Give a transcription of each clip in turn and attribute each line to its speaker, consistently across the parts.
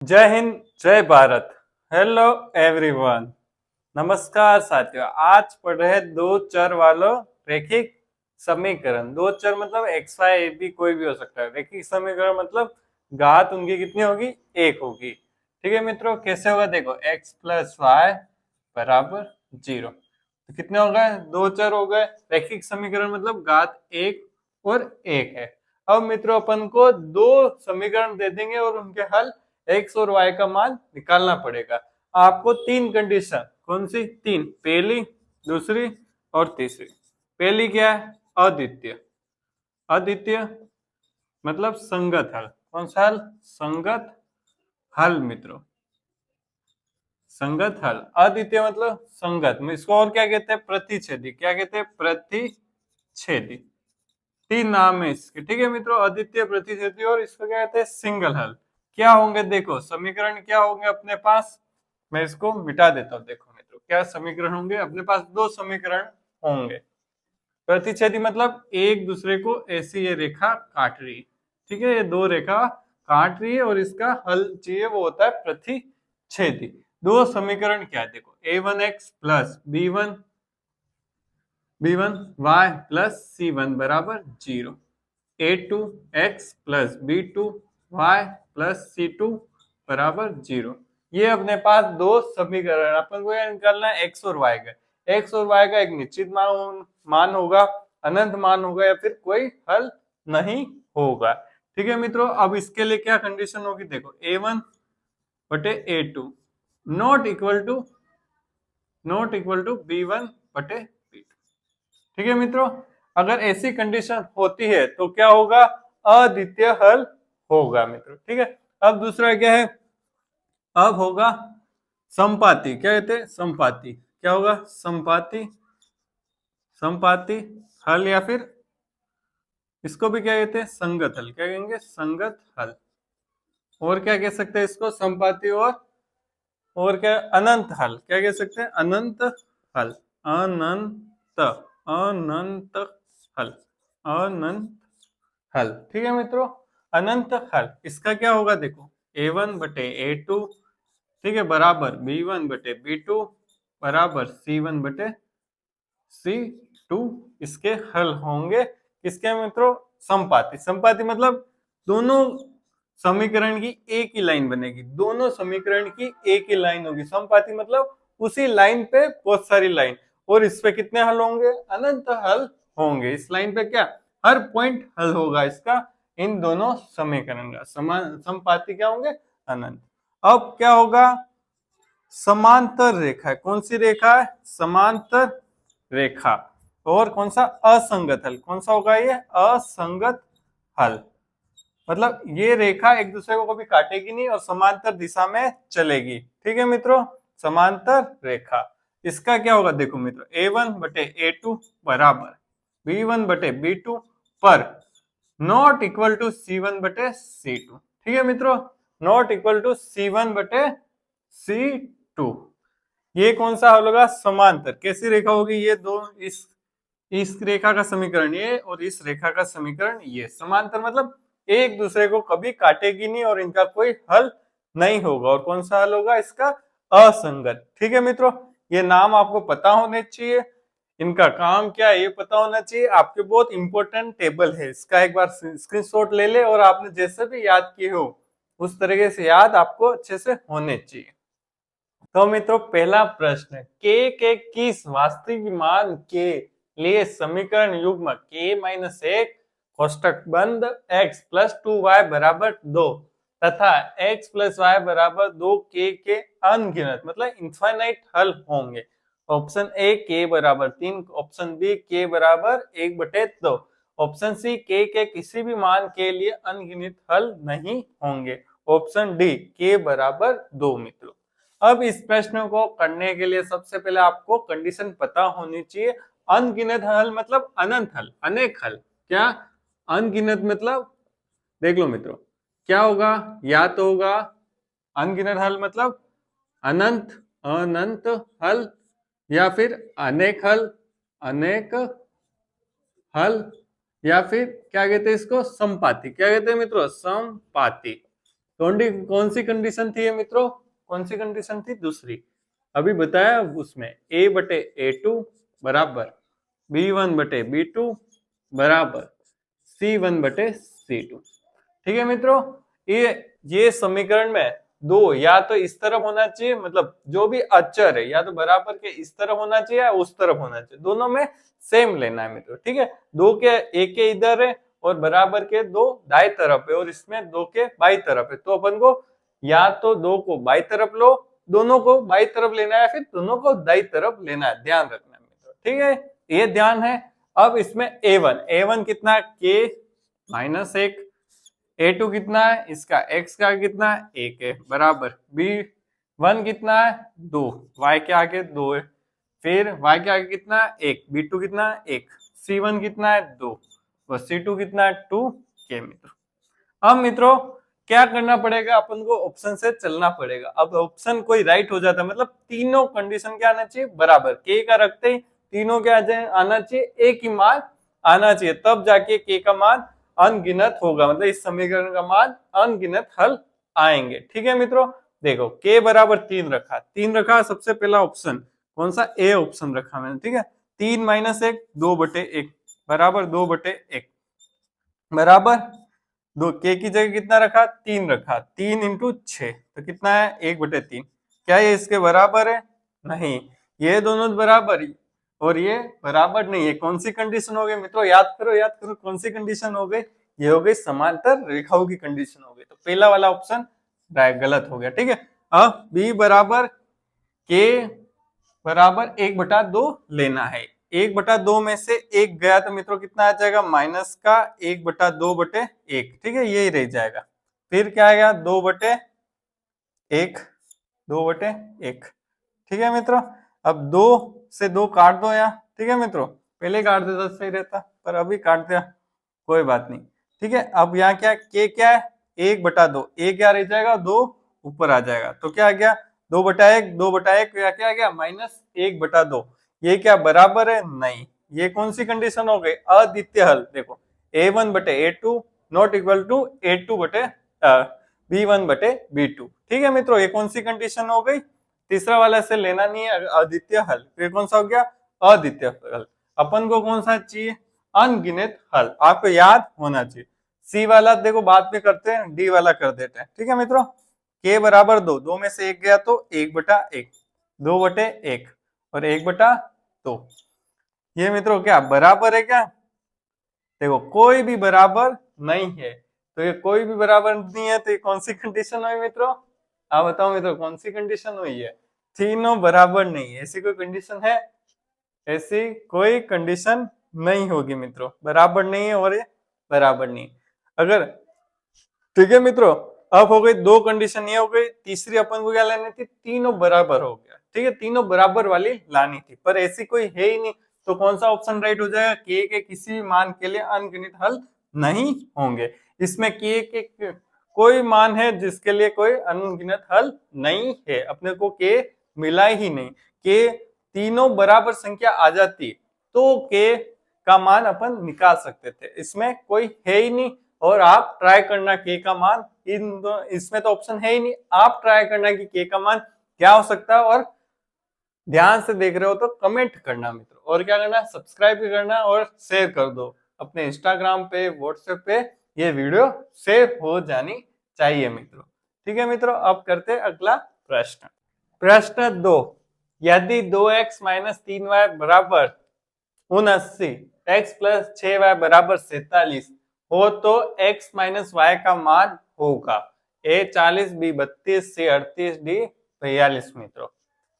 Speaker 1: जय हिंद, जय Bharat. Hello everyone. नमस्कार साथियों। आज पढ़ रहे दो चर वालों रैखिक समीकरण। दो चर मतलब एक्स वाई ए बी कोई भी हो सकता है। रैखिक समीकरण मतलब घात उनकी कितनी होगी? एक होगी। ठीक है मित्रों, कैसे होगा देखो, एक्स प्लस वाई बराबर 0। तो कितने हो गए? दो चर हो गए। रैखिक समीकरण मतलब घात एक और एक है। अब मित्रों अपन को दो समीकरण दे देंगे और उनके हल एक्स और वाई का मान निकालना पड़ेगा। आपको तीन कंडीशन, कौन सी तीन? पहली, दूसरी और तीसरी। पहली क्या है? अद्वितीय। अद्वितीय मतलब संगत हल। कौन सा हल? संगत हल मित्रों, संगत हल। अद्वितीय मतलब संगत में, इसको और क्या कहते हैं? प्रतिच्छेदी। क्या कहते हैं? प्रतिच्छेदी। तीन नाम है इसके। ठीक है मित्रों, अद्वितीय, प्रतिच्छेदी और इसको क्या कहते हैं? सिंगल हल। क्या होंगे देखो समीकरण, क्या होंगे अपने पास? मैं इसको मिटा देता हूँ। देखो मित्रों क्या समीकरण होंगे अपने पास? दो समीकरण होंगे। प्रतिच्छेदी मतलब एक दूसरे को ऐसी ये रेखा काट रही है। ठीक है, ये दो रेखा काट रही है और इसका हल चाहिए, वो होता है प्रतिच्छेदी। दो समीकरण क्या है देखो, a1x plus b1 y plus c1 बराबर 0। a2x plus b2 y plus c2 बराबर 0। ये अपने पास दो समीकरण। अपन को यह निकालना है एक्स और वाई का। एक्स और वाई का एक निश्चित मान होगा, अनंत मान होगा, या फिर कोई हल नहीं होगा। ठीक है मित्रों, अब इसके लिए क्या कंडीशन होगी देखो, a1 बटे a2 not equal to b1 बटे b2। ठीक है मित्रों, अगर ऐसी कंडीशन होती है तो क्या होगा? अद्वितीय हल होगा मित्रों। ठीक है, अब दूसरा क्या है? अब होगा संपाती। क्या कहते हैं? संपाती। क्या होगा? संपाती। संपाती हल, या फिर इसको भी क्या कहते हैं? संगत हल। क्या कहेंगे? संगत हल। और क्या कह सकते हैं इसको? संपाती और क्या? अनंत हल। क्या कह सकते हैं? अनंत हल। अनंत, अनंत हल, अनंत हल। ठीक है मित्रों, अनंत हल। इसका क्या होगा देखो, a1 बटे a2, ठीक है, बराबर b1 बटे b2 बराबर c1 बटे c2। इसके हल होंगे किसके मित्रों? संपाती। संपाती मतलब दोनों समीकरण की एक ही लाइन बनेगी। दोनों समीकरण की एक ही लाइन होगी। संपाती मतलब उसी लाइन पे बहुत सारी लाइन, और इस पे कितने हल होंगे? अनंत हल होंगे। इस लाइन पे क्या? हर पॉइंट हल होगा इसका, इन दोनों समीकरण का। समान संपाती क्या होंगे? अनंत। अब क्या होगा? समांतर रेखा है। कौन सी रेखा है? समांतर रेखा। और कौन सा? असंगत हल। कौन सा होगा ये? असंगत हल। मतलब ये रेखा एक दूसरे को कभी काटेगी नहीं और समांतर दिशा में चलेगी। ठीक है मित्रों, समांतर रेखा। इसका क्या होगा देखो मित्रों, a1 बटे a2 बराबर b1 बटे b2 पर नॉट इक्वल टू c1 बटे c2। ठीक है मित्रों, नॉट इक्वल टू c1 बटे c2। ये कौन सा होगा? समांतर। कैसी रेखा होगी ये? दो, इस रेखा का समीकरण ये और इस रेखा का समीकरण ये। समांतर मतलब एक दूसरे को कभी काटेगी नहीं और इनका कोई हल नहीं होगा। और कौन सा हल होगा इसका? असंगत। ठीक है मित्रों, ये नाम आपको पता होने चाहिए। इनका काम क्या है ये पता होना चाहिए। आपके बहुत इंपॉर्टेंट टेबल है, इसका एक बार स्क्रीनशॉट ले ले और आपने जैसे भी याद किए हो उस तरीके से याद आपको अच्छे से होने चाहिए। तो मित्रों पहला प्रश्न, के किस वास्तविक मान के लिए समीकरण युग्म k माइनस एक कोष्टक बंद x प्लस 2y बराबर 2 तथा x प्लस वाई बराबर 2 के अनगिनत मतलब इनफाइनाइट हल होंगे? ऑप्शन ए k बराबर 3, ऑप्शन बी k बराबर 1/2, ऑप्शन सी के किसी भी मान के लिए अनगिनत हल नहीं होंगे, ऑप्शन डी k बराबर 2 मित्रों। अब इस प्रश्न को करने के लिए सबसे पहले आपको कंडीशन पता होनी चाहिए। अनगिनत हल मतलब अनंत हल, अनेक हल। क्या? अनगिनत मतलब देख लो मित्रों क्या होगा, या तो होगा अनगिनत हल मतलब अनंत, अनंत हल, या फिर अनेक हल, अनेक हल, या फिर क्या कहते हैं इसको? संपाती। क्या कहते हैं मित्रों? संपाती। कौन सी कंडीशन थी ये मित्रों? कौन सी कंडीशन थी? दूसरी। अभी बताया उसमें a बटे a2 बराबर b1 बटे b2 बराबर c1 बटे c2। ठीक है मित्रों, ये समीकरण में दो या तो इस तरफ होना चाहिए, मतलब जो भी अचर है या तो बराबर के इस तरफ होना चाहिए या उस तरफ होना चाहिए, दोनों में सेम लेना है मित्रों। ठीक है, दो के एक के इधर है और बराबर के दो दाई तरफ है और इसमें दो के बाई तरफ है, तो अपन को या तो दो को बाई तरफ लो, दोनों को बाई तरफ लेना है, फिर दोनों को दाई तरफ लेना है, ध्यान रखना है मित्रों। ठीक है, ये ध्यान है। अब इसमें a1 कितना है? k माइनस 1, a2 कितना है? इसका x का कितना है? 1 है, बराबर b1 कितना है? 2, y के आगे 2 है, फिर y के आगे कितना है? 1, b2 कितना है? 1, c1 कितना है? 2 और c2 कितना है? 2 के मित्रों। अब मित्रों क्या करना पड़ेगा? अपन को ऑप्शन से चलना पड़ेगा। अब ऑप्शन कोई राइट हो जाता है, मतलब तीनों कंडीशन क्या आना चाहिए? बराबर। के का रखते ही तीनों क्या आना चाहिए? एक ही मान आना चाहिए, तब जाके के का मान अनगिनत होगा, मतलब इस समीकरण का मान अनगिनत हल आएंगे। ठीक है मित्रों, देखो के बराबर 3 रखा, सबसे पहला ऑप्शन कौन सा? ए ऑप्शन रखा मैंने। ठीक है, 3 माइनस 1 2 बटे 1 बराबर 2 बटे 1 बराबर दो, के की जगह कितना रखा? 3 रखा, 3 इंटू 6 तो कितना है? 1/3। क्या ये इसके बराबर है? नहीं, ये दोनों बराबर ही और ये बराबर नहीं है। कौन सी कंडीशन हो गई मित्रों? याद करो कौन सी कंडीशन हो गई? ये हो गई समांतर रेखाओं की कंडीशन हो गई, तो पहला वाला ऑप्शन गलत हो गया। ठीक है, अब बी बराबर के बराबर 1/2 लेना है। 1/2 में से एक गया तो मित्रों कितना आ जाएगा? माइनस का 1/2/1। ठीक है, यही रह जाएगा। फिर क्या आएगा? 2/1, 2/1। ठीक है मित्रों, अब 2 से 2 काट दो यहाँ। ठीक है मित्रों, पहले काट देता तो सही रहता, पर अभी काट दिया, कोई बात नहीं। ठीक है, अब यहाँ क्या है? 1/2, एक क्या रह जाएगा? 2 ऊपर आ जाएगा, तो क्या आ गया? 2/1, 2/1 क्या आ गया? माइनस 1/2। ये क्या बराबर है? नहीं। ये कौन सी कंडीशन हो गई? अद्वितीय हल। देखो a1/a2 not equal to b1/b2। ठीक है मित्रों, ये कौन सी कंडीशन हो गई? तीसरा वाला से लेना नहीं है, अद्वितीय हल। फिर कौन सा हो गया? अद्वितीय हल। अपन को कौन सा चाहिए? अनगिनत हल। आपको याद होना चाहिए। सी वाला देखो बाद में करते हैं, डी वाला कर देते हैं। ठीक है मित्रों, के बराबर 2 में से एक गया तो 1/1, 2/1 और 1/2। ये मित्रों क्या बराबर है? क्या देखो कोई भी बराबर नहीं है, तो ये कोई भी बराबर नहीं है, तो ये कौन सी कंडीशन हुई मित्रों? आप बताओ मित्रों, कौन सी कंडीशन हुई है? तीनों बराबर नहीं है, ऐसी कोई कंडीशन है? ऐसी कोई कंडीशन नहीं होगी मित्रों, बराबर नहीं है और ये बराबर नहीं। अगर ठीक है मित्रों, अब हो गई दो कंडीशन, ये हो गई। तीसरी अपन को क्या लेनी थी? तीनों बराबर हो गया। ठीक है, तीनों बराबर वाली लानी थी, पर ऐसी कोई है ही नहीं, तो कौन सा ऑप्शन राइट हो जाएगा? के किसी भी मान के लिए अनगिनत हल नहीं होंगे। इसमें के कोई मान है जिसके लिए कोई अनगिनत हल नहीं है, अपने को के मिला ही नहीं। के तीनों बराबर संख्या आ जाती तो के का मान अपन निकाल सकते थे, इसमें कोई है ही नहीं। और आप ट्राई करना के का मान, इसमें तो ऑप्शन है ही नहीं, आप ट्राई करना कि के का मान क्या हो सकता है, और ध्यान से देख रहे हो तो कमेंट करना मित्रों, और क्या करना? सब्सक्राइब भी करना और शेयर कर दो अपने इंस्टाग्राम पे, व्हाट्सएप पे, ये वीडियो शेयर हो जानी चाहिए मित्रों। ठीक है मित्रों, अब करते हैं अगला प्रश्न। प्रश्न 2, यदि 2x माइनस 3y बराबर 79, x प्लस 6y बराबर 47 हो तो x माइनस y का मान होगा a 40, b 32, c 38, d 42 मित्रों।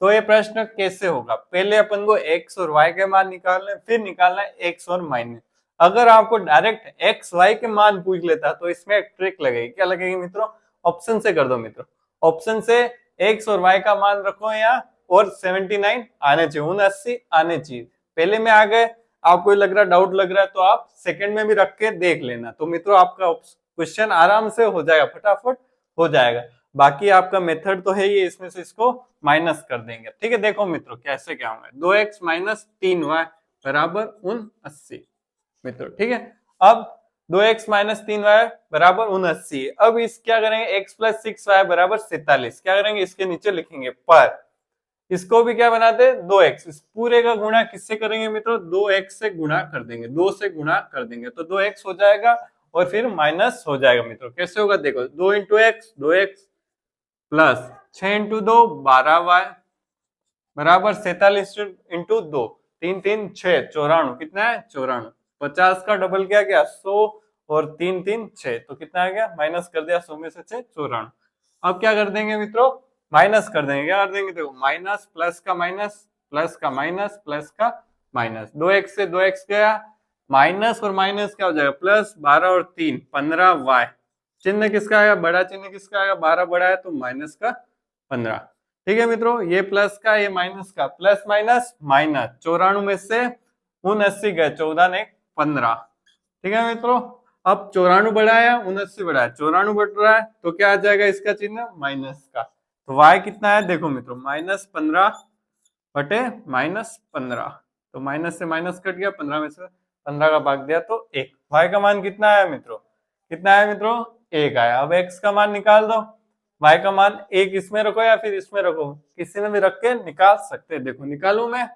Speaker 1: तो ये प्रश्न कैसे होगा? पहले अपन को x और y के मान निकालने, फिर निकालना है x और माइनस। अगर आपको डायरेक्ट x y के मान पूछ लेता तो इसमें एक ट्रिक लगेगी। क्या लगेगी मित्रों? ऑप्शन से कर दो मित्रों। ऑप्शन से x और y का मान रखो यहाँ, और 79 आने चाहिए, 79 आने चाहिए। पहले में आ गए, आपको लग रहा डाउट लग रहा है तो आप सेकंड में भी रख के देख लेना, तो मित्रों आपका क्वेश्चन आराम से हो जाएगा, फटाफट हो जाएगा। बाकी आपका मेथड तो है ही, इसमें से इसको माइनस कर देंगे। ठीक है, देखो मित्रों कैसे क्या होगा। 2x माइनस 3y बराबर 79 मित्रों। ठीक है, अब 2x माइनस 3y बराबर 79। अब इस क्या करेंगे, x प्लस 6y बराबर 47। क्या करेंगे, इसके नीचे लिखेंगे पर इसको भी क्या बनाते हैं 2x। इस पूरे का गुणा किससे करेंगे मित्रों, 2x से गुणा कर देंगे, 2 से गुणा कर देंगे तो 2x हो जाएगा और फिर माइनस हो जाएगा मित्रों। कैसे होगा देखो, 2 into x 2x plus 6 into 2 12y बराबर 47 इंटू 2 3 3 6 94। कितना है 94। 50 का डबल क्या गया 100 और 3 3 6 तो कितना आ गया, माइनस कर दिया 100 में से 6 94। अब क्या कर देंगे मित्रों, माइनस कर देंगे। क्या कर देंगे देखो, माइनस प्लस का माइनस प्लस का माइनस प्लस का माइनस, 2x से 2x गया, माइनस और माइनस क्या हो जाएगा प्लस, 12 और 3 15y। चिन्ह किसका आएगा, बड़ा चिन्ह किसका आएगा, 12 बड़ा है तो माइनस का 15। ठीक है मित्रों, ये प्लस का ये माइनस का, प्लस माइनस माइनस, 94 में से 79 गए, 14 ने 15। ठीक है मित्रों, अब 94 बड़ा है 79 बड़ा है, 94 बढ़ रहा है तो क्या आ जाएगा इसका चिन्ह माइनस का। तो y कितना है देखो मित्रों, माइनस 15 बटे माइनस 15। तो माइनस से माइनस कट गया, 15 में से 15 का भाग दिया तो 1। y का मान कितना है मित्रों, कितना है मित्रों 1 आया। अब x का मान निकाल दो, y का मान 1 इसमें रखो या फिर इसमें रखो, किसी में भी रख के निकाल सकते हैं। देखो निकालू मैं,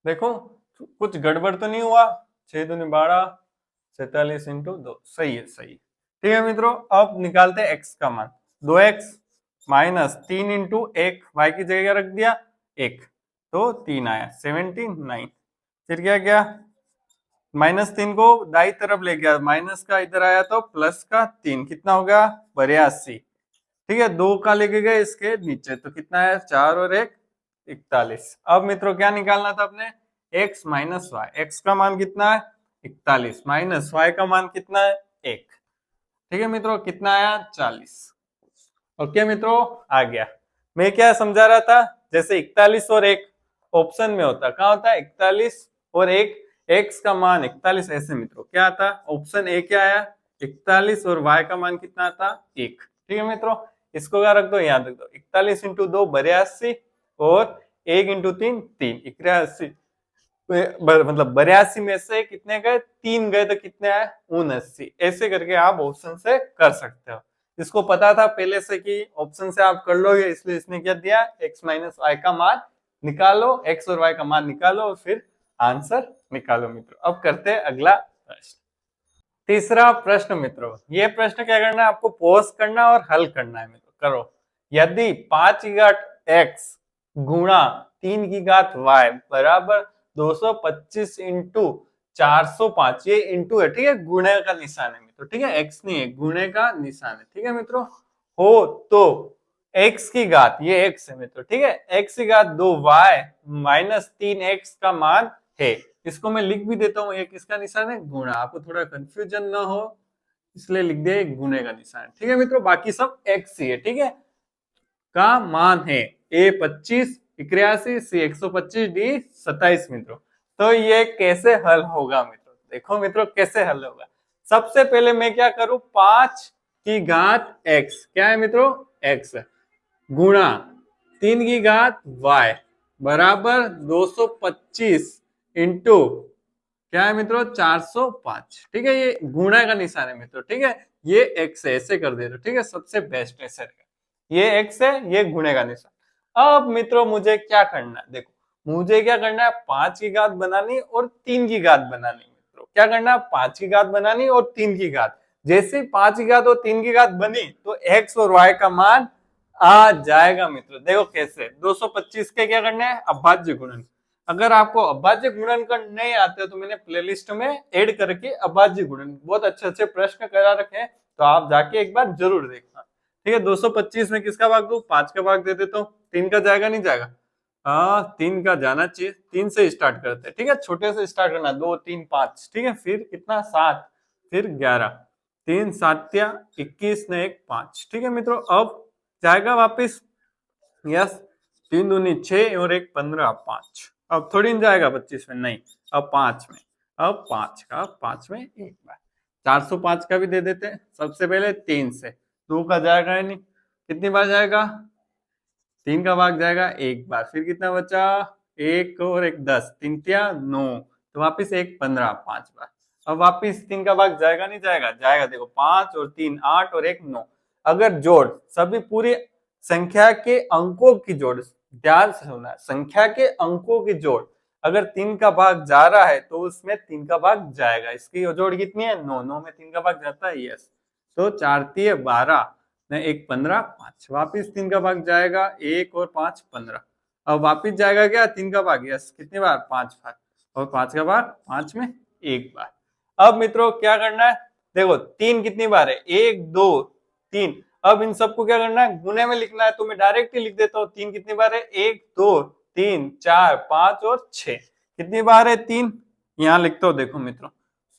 Speaker 1: देखो कुछ गड़बड़ तो नहीं हुआ, 6 दूनी 12 47 इंटू 2 सही है, सही। ठीक है मित्रों, अब निकालते हैं x का मान, 2x माइनस 3 इंटू 1 y की जगह रख दिया 1 तो 3 आया 79। फिर क्या किया, माइनस 3 को दाई तरफ ले गया, माइनस का इधर आया तो प्लस का 3, कितना हो गया 82। ठीक है, 2 का लेके गए इसके नीचे तो कितना है 4 और 1 41। अब मित्रों क्या निकालना था अपने, x माइनस वाई, एक्स का मान कितना है 41 माइनस y का मान कितना है 1। ठीक है मित्रों, कितना आया 40। ओके मित्रों, आ गया। मैं क्या समझा रहा था, जैसे 41 और 1 ऑप्शन में होता, कहाँ होता है 41 और 1, x का मान 41, ऐसे मित्रों क्या आता, ऑप्शन ए क्या आया 41 और y का मान कितना आता 1। ठीक है मित्रों, इसको क्या रख दो, याद रख दो, 41 इंटू 2 82 और 1 इंटू 3 3 81। मतलब 82 में से कितने गए, 3 गए तो कितने आए 79। ऐसे करके आप ऑप्शन से कर सकते हो। इसको पता था पहले से कि ऑप्शन से आप कर लोगे, इसलिए इसने क्या दिया, x माइनस वाई का मान निकालो, x और y का मान निकालो और फिर आंसर निकालो मित्रों। अब करते हैं अगला प्रश्न, तीसरा प्रश्न मित्रों। ये प्रश्न क्या करना है, आपको पॉज करना और हल करना है मित्रों। करो, यदि 5 की घात x गुणा 3 की घात y बराबर 225 इंटू 405, ये इंटू है, ठीक है, गुणे का निशान है मित्रों, ठीक है, x नहीं है, गुणे का निशान है, ठीक है मित्रों, हो तो x की घात, ये x है मित्रों, ठीक है, x की घात 2y माइनस 3x का मान है। इसको मैं लिख भी देता हूँ, ये किसका निशान है, गुणा, आपको थोड़ा कंफ्यूजन ना हो इसलिए लिख दिया गुणे का निशान। ठीक है मित्रों, बाकी सब x ही है, ठीक है, का मान है a 25 81 c 125 d 27 मित्रों। तो ये कैसे हल होगा मित्रों, देखो मित्रों कैसे हल होगा। सबसे पहले मैं क्या करूं, 5 की घात x, क्या है मित्रों x, गुणा 3 की घात y बराबर 225 इंटू क्या है मित्रों 405। ठीक है, ये गुणा का निशान है मित्रों, ठीक है, ये x है, ऐसे कर दे रहे, ठीक है, सबसे बेस्ट ऐसे रहेगा, ये x है, ये गुणे का निशान। अब मित्रों मुझे क्या करना है, देखो मुझे क्या करना है, 5 की घात बनानी और 3 की घात बनानी मित्रों। क्या करना है, 5 की घात बनानी और 3 की घात, जैसे 5 की घात और 3 की घात बनी तो x और y का मान आ जाएगा मित्रों। देखो कैसे, 225 के क्या करना है, अभाज्य गुणन। अगर आपको अभाज्य गुणनखंड नहीं आते तो मैंने प्लेलिस्ट में ऐड करके अभाज्य गुणन बहुत अच्छे अच्छे प्रश्न करा रखे हैं, तो आप जाके एक बार जरूर देखना। ठीक है, 225 में किसका भाग दू, 5 का भाग दे देता हूँ, 3 का जाएगा नहीं जाएगा, हाँ 3 का जाना चाहिए, 3 से स्टार्ट करते हैं, ठीक है, छोटे से स्टार्ट करना, 2 3 5, ठीक है, फिर कितना 7, फिर 11, 3 7 21 ने 1 5। ठीक है मित्रों, अब जाएगा वापिस, यस, 3 दूनी 6 और 1 15 5। अब थोड़ी न जाएगा 25 में, नहीं, अब 5 में, अब 5 में एक बार 405 का भी दे देते हैं। सबसे पहले 3 से 2 का जाएगा नहीं, कितनी बार जाएगा, 3 का भाग जाएगा एक बार, फिर कितना बचा 1 और 1 10, 3 9, तो वापिस 1 15 5 बार। अब वापिस 3 का भाग जाएगा नहीं जाएगा, जाएगा। देखो 5 और 3 8 और 1 9। अगर जोड़ सभी पूरी संख्या के अंकों की जोड़, ध्यान से सुनना, संख्या के अंकों की जोड़ अगर 3 का भाग जा रहा है तो उसमें 3 का भाग जाएगा। इसकी जोड़ कितनी है? 9। 9 में 3 का भाग जाता है, यस। तो 4 3 12 ने 1 15 5। वापिस 3 का भाग जाएगा, 1 और 5 15। अब वापिस जाएगा क्या? 3 का भाग, यस। कितनी बार? 5 बार। और 5 का भाग 5 में 1 बार। अब मित्रों क्या करना है? देखो 3 कितनी बार है? 1 2 3। अब इन सबको क्या करना है? गुने में लिखना है। तो मैं डायरेक्ट ही लिख देता हूँ। 3 कितनी बार है? 1 2 3 4 5 और 6। कितनी बार है? 3। यहाँ लिखता हूँ, देखो मित्रों,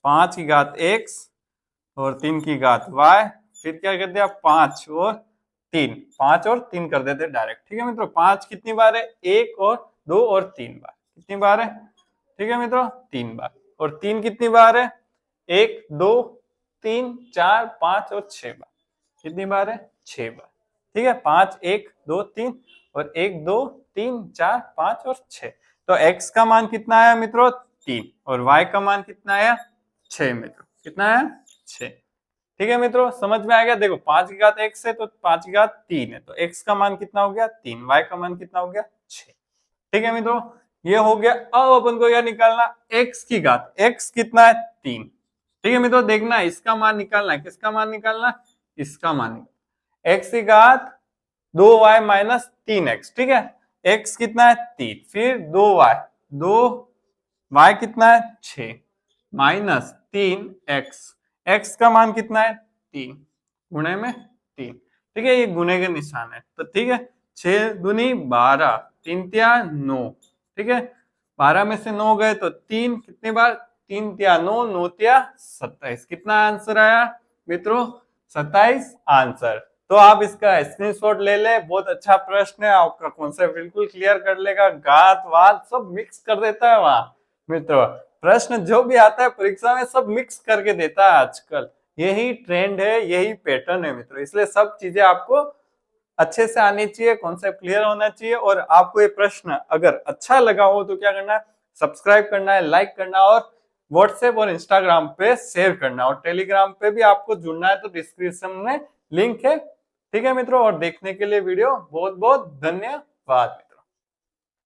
Speaker 1: 5 की घात x और 3 की घात y। फिर क्या कर दिया? 5 और 3। 5 और 3 कर देते डायरेक्ट। ठीक है मित्रों। 5 कितनी बार है? 1 और 2 और 3 बार। कितनी बार है? ठीक है मित्रों, 3 बार। और 3 कितनी बार है? 1 2 3 4 5 और 6 बार। कितनी बार है? 6 बार। ठीक है। 5 1 2 3 और 1 2 3 4 5 और 6। तो x का मान कितना आया मित्रों? 3। और y का मान कितना आया? 6 मित्रों। कितना आया? 6। ठीक है मित्रों, समझ में आ गया? देखो 5 की घात x है तो 5 की घात 3 है, तो x का मान कितना हो गया? 3। y का मान कितना हो गया? 6। ठीक है मित्रों, ये हो गया। अब अपन को क्या निकालना? x की घात। x कितना है? 3। ठीक है मित्रों, देखना इसका मान निकालना है। किसका मान निकालना? इसका मान निकालना। x की घात 2y माइनस 3x। ठीक है। x कितना है? 3। फिर 2y, 2y कितना है? 6 माइनस 3x। x का मान कितना है? 3 गुणे में 3। ठीक है, ये गुणे के निशान है। तो ठीक है, 6 दूनी 12, 3 तिया 9। ठीक है, 12 में से 9 गए तो 3। कितनी बार? 3 तिया 9, 9 तिया 27। कितना आंसर आया मित्रों? 27 आंसर। तो आप इसका स्क्रीनशॉट ले ले। बहुत अच्छा प्रश्न है, आपका कॉन्सेप्ट बिल्कुल क्लियर कर लेगा। घात वात सब मिक्स कर देता है वहां मित्रों। प्रश्न जो भी आता है परीक्षा में सब मिक्स करके देता है आजकल। यही ट्रेंड है, यही पैटर्न है मित्रों। इसलिए सब चीजें आपको अच्छे से आनी चाहिए, कॉन्सेप्ट क्लियर होना चाहिए। और आपको ये प्रश्न अगर अच्छा लगा हो तो क्या करना है? सब्सक्राइब करना है, लाइक करना और व्हाट्सएप और इंस्टाग्राम पे शेयर करना। और टेलीग्राम पे भी आपको जुड़ना है तो डिस्क्रिप्शन में लिंक है। ठीक है मित्रों, और देखने के लिए वीडियो बहुत बहुत धन्यवाद।